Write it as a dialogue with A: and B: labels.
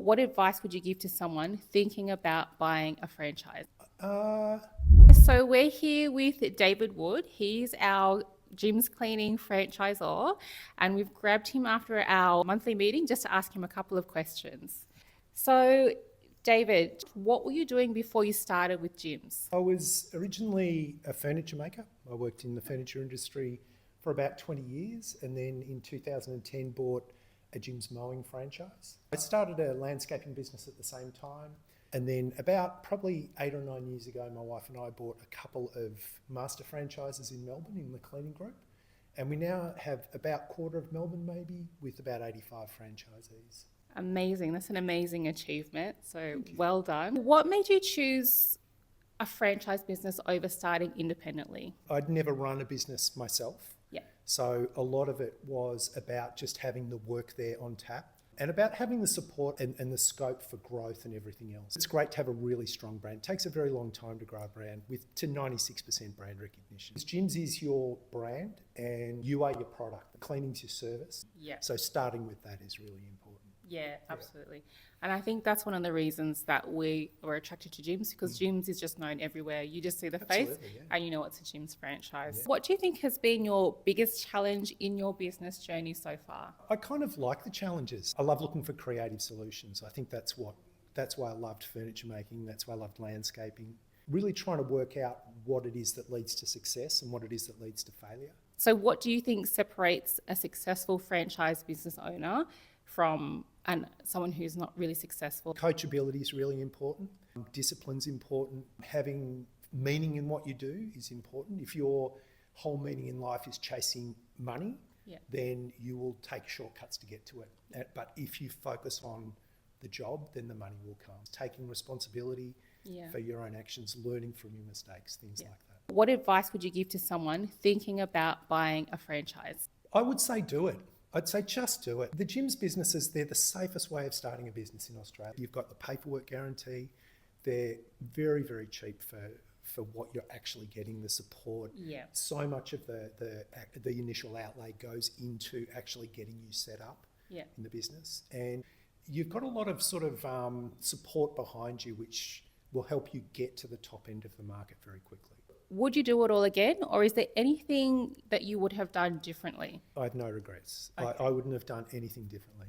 A: What advice would you give to someone thinking about buying a franchise?
B: Uh,
A: So we're here with David Wood. He's our gyms cleaning franchisor, and we've grabbed him after our monthly meeting just to ask him a couple of questions. So, David, what were you doing before you started with gyms?
B: I was originally a furniture maker. I worked in the furniture industry for about 20 years and then in 2010 bought a Jim's mowing franchise. I started a landscaping business at the same time. And then about probably 8 or 9 years ago, my wife and I bought a couple of master franchises in Melbourne in the cleaning group. And we now have about a quarter of Melbourne maybe with about 85 franchisees.
A: Amazing. That's an amazing achievement. So well done. What made you choose a franchise business over starting independently?
B: I'd never run a business myself.
A: Yeah.
B: So a lot of it was about just having the work there on tap and about having the support and the scope for growth and everything else. It's great to have a really strong brand. It takes a very long time to grow a brand with to 96% brand recognition. Gyms is your brand and you are your product. Cleaning's your service.
A: Yeah.
B: So starting with that is really important.
A: Yeah, absolutely. And I think that's one of the reasons that we were attracted to gyms, because gyms is just known everywhere. You just see the face
B: Absolutely, yeah.
A: and you know it's a gyms franchise. What do you think has been your biggest challenge in your business journey so far?
B: I kind of like the challenges. I love looking for creative solutions. I think that's why I loved furniture making. That's why I loved landscaping. Really trying to work out what it is that leads to success and what it is that leads to failure.
A: So what do you think separates a successful franchise business owner from someone who's not really successful?
B: Coachability is really important. Discipline's important. Having meaning in what you do is important. If your whole meaning in life is chasing money, then you will take shortcuts to get to it. But if you focus on the job, then the money will come. Taking responsibility for your own actions, learning from your mistakes, things like that.
A: What advice would you give to someone thinking about buying a franchise?
B: I would say do it. I'd say just do it. The gyms businesses, they're the safest way of starting a business in Australia. You've got the paperwork guarantee. They're very, very cheap for what you're actually getting, the support.
A: Yeah.
B: So much of the initial outlay goes into actually getting you set up in the business. And you've got a lot of sort of support behind you, which will help you get to the top end of the market very quickly.
A: Would you do it all again, or is there anything that you would have done differently?
B: I have no regrets.
A: Okay.
B: I wouldn't have done anything differently.